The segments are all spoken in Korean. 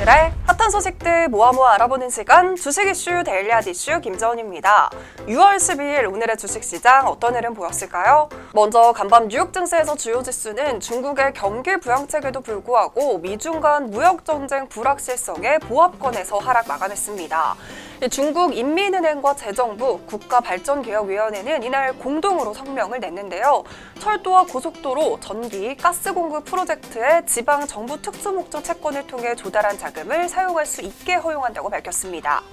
오늘의 핫한 소식들 모아 알아보는 시간 주식 이슈 데일리 핫 이슈 김정은입니다. 6월 12일 오늘의 주식시장 어떤 흐름 보였을까요? 먼저 간밤 뉴욕 증시에서 주요 지수는 중국의 경기 부양책에도 불구하고 미중 간 무역전쟁 불확실성에 보합권에서 하락 마감했습니다. 중국 인민은행과 재정부 국가발전개혁위원회는 이날 공동으로 성명을 냈는데요. 철도와 고속도로, 전기, 가스 공급 프로젝트에 지방 정부 특수목적 채권을 통해 조달한 자금을 사용할 수 있게 허용한다고 밝혔습니다.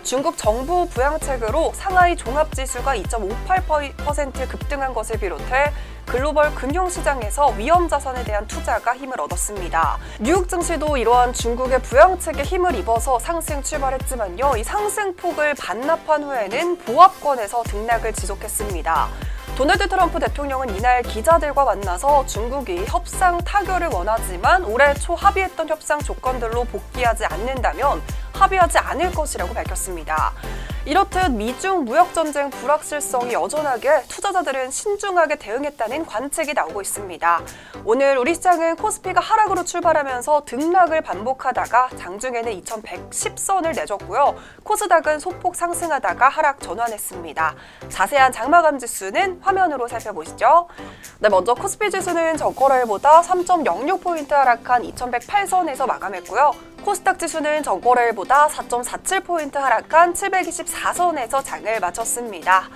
중국 정부 부양책으로 상하이 종합지수가 2.58% 급등한 것을 비롯해 글로벌 금융시장에서 위험자산에 대한 투자가 힘을 얻었습니다. 뉴욕 증시도 이러한 중국의 부양책에 힘을 입어서 상승 출발했지만요. 이 상승폭을 반납한 후에는 보합권에서 등락을 지속했습니다. 도널드 트럼프 대통령은 이날 기자들과 만나서 중국이 협상 타결을 원하지만 올해 초 합의했던 협상 조건들로 복귀하지 않는다면 합의하지 않을 것이라고 밝혔습니다. 이렇듯 미중 무역전쟁 불확실성이 여전하게 투자자들은 신중하게 대응했다는 관측이 나오고 있습니다. 오늘 우리 시장은 코스피가 하락으로 출발하면서 등락을 반복하다가 장중에는 2110선을 내줬고요. 코스닥은 소폭 상승하다가 하락 전환했습니다. 자세한 장마감 지수는 화면으로 살펴보시죠. 네, 먼저 코스피 지수는 전거래일보다 3.06포인트 하락한 2108선에서 마감했고요. 코스닥 지수는 전거래일보다 4.47포인트 하락한 724선에서 장을 마쳤습니다.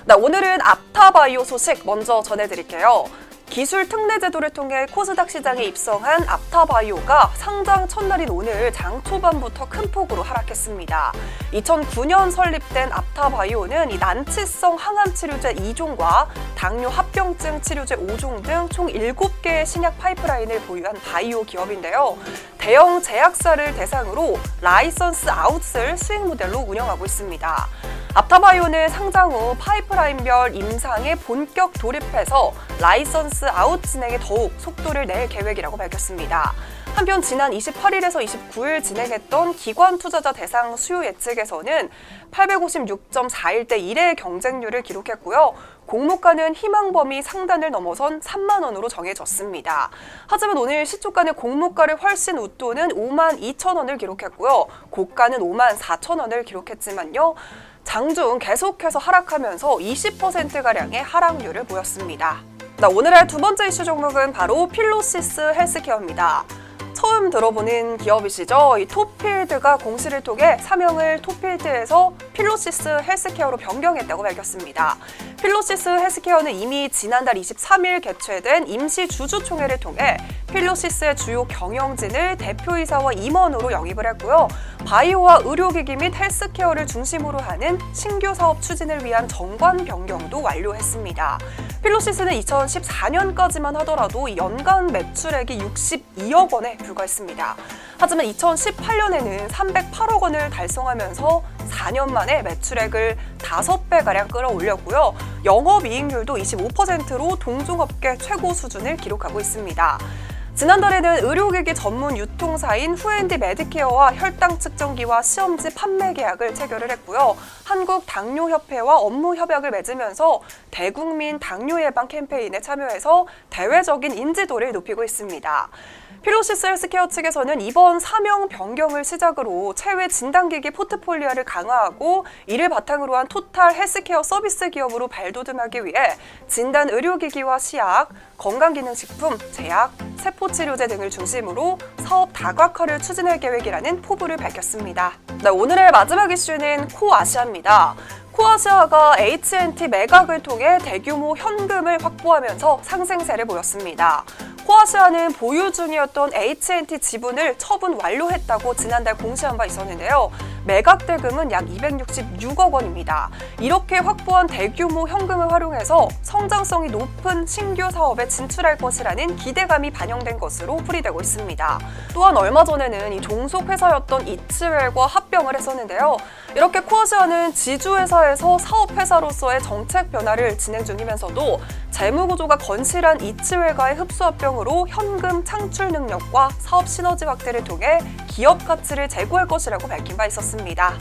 네, 오늘은 앞타바이오 소식 먼저 전해드릴게요. 기술 특례 제도를 통해 코스닥 시장에 입성한 앞타바이오가 상장 첫날인 오늘 장 초반부터 큰 폭으로 하락했습니다. 2009년 설립된 앞타바이오는 이 난치성 항암 치료제 2종과 당뇨 합병증 치료제 5종 등 총 7개의 신약 파이프라인을 보유한 바이오 기업인데요. 대형 제약사를 대상으로 라이선스 아웃을 수익 모델로 운영하고 있습니다. 앞타바이오는 상장 후 파이프라인별 임상에 본격 돌입해서 라이선스 아웃 진행에 더욱 속도를 낼 계획이라고 밝혔습니다. 한편 지난 28일에서 29일 진행했던 기관 투자자 대상 수요 예측에서는 856.41대 1의 경쟁률을 기록했고요. 공모가는 희망 범위 상단을 넘어선 3만 원으로 정해졌습니다. 하지만 오늘 시초가는 공모가를 훨씬 웃도는 5만 2천 원을 기록했고요. 고가는 5만 4천 원을 기록했지만요. 장중 계속해서 하락하면서 20%가량의 하락률을 보였습니다. 오늘의 두 번째 이슈 종목은 바로 필로시스 헬스케어입니다. 처음 들어보는 기업이시죠? 이 톱필드가 공시를 통해 사명을 톱필드에서 필로시스 헬스케어로 변경했다고 밝혔습니다. 필로시스 헬스케어는 이미 지난달 23일 개최된 임시 주주총회를 통해 필로시스의 주요 경영진을 대표이사와 임원으로 영입을 했고요. 바이오와 의료기기 및 헬스케어를 중심으로 하는 신규 사업 추진을 위한 정관 변경도 완료했습니다. 필로시스는 2014년까지만 하더라도 연간 매출액이 62억 원에 불과했습니다. 하지만 2018년에는 308억 원을 달성하면서 4년 만에 매출액을 5배가량 끌어올렸고요. 영업이익률도 25%로 동종업계 최고 수준을 기록하고 있습니다. 지난달에는 의료기기 전문 유통사인 후앤디 메디케어와 혈당 측정기와 시험지 판매 계약을 체결을 했고요. 한국당뇨협회와 업무 협약을 맺으면서 대국민 당뇨 예방 캠페인에 참여해서 대외적인 인지도를 높이고 있습니다. 필로시스 헬스케어 측에서는 이번 사명 변경을 시작으로 체외 진단기기 포트폴리오를 강화하고 이를 바탕으로 한 토탈 헬스케어 서비스 기업으로 발돋움하기 위해 진단 의료기기와 시약, 건강기능식품, 제약, 세포치료제 등을 중심으로 사업 다각화를 추진할 계획이라는 포부를 밝혔습니다. 네, 오늘의 마지막 이슈는 코아시아입니다. 코아시아가 H&T 매각을 통해 대규모 현금을 확보하면서 상승세를 보였습니다. 코아시아는 보유 중이었던 H&T 지분을 처분 완료했다고 지난달 공시한 바 있었는데요. 매각 대금은 약 266억 원입니다. 이렇게 확보한 대규모 현금을 활용해서 성장성이 높은 신규 사업에 진출할 것이라는 기대감이 반영된 것으로 풀이되고 있습니다. 또한 얼마 전에는 이 종속 회사였던 이츠웰과 합병을 했었는데요. 이렇게 코아시아는 지주회사에서 사업회사로서의 정책 변화를 진행 중이면서도 재무구조가 건실한 이츠웰과의 흡수합병으로 현금 창출 능력과 사업 시너지 확대를 통해 기업 가치를 제고할 것이라고 밝힌 바 있었습니다.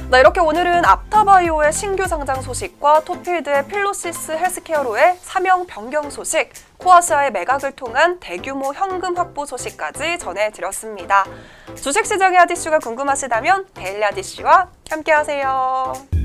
네, 이렇게 오늘은 앞타바이오의 신규 상장 소식과 토필드의 필로시스 헬스케어로의 사명 변경 소식, 코아시아의 매각을 통한 대규모 현금 확보 소식까지 전해드렸습니다. 주식시장의 핫이슈가 궁금하시다면 데일리 핫이슈와 함께하세요.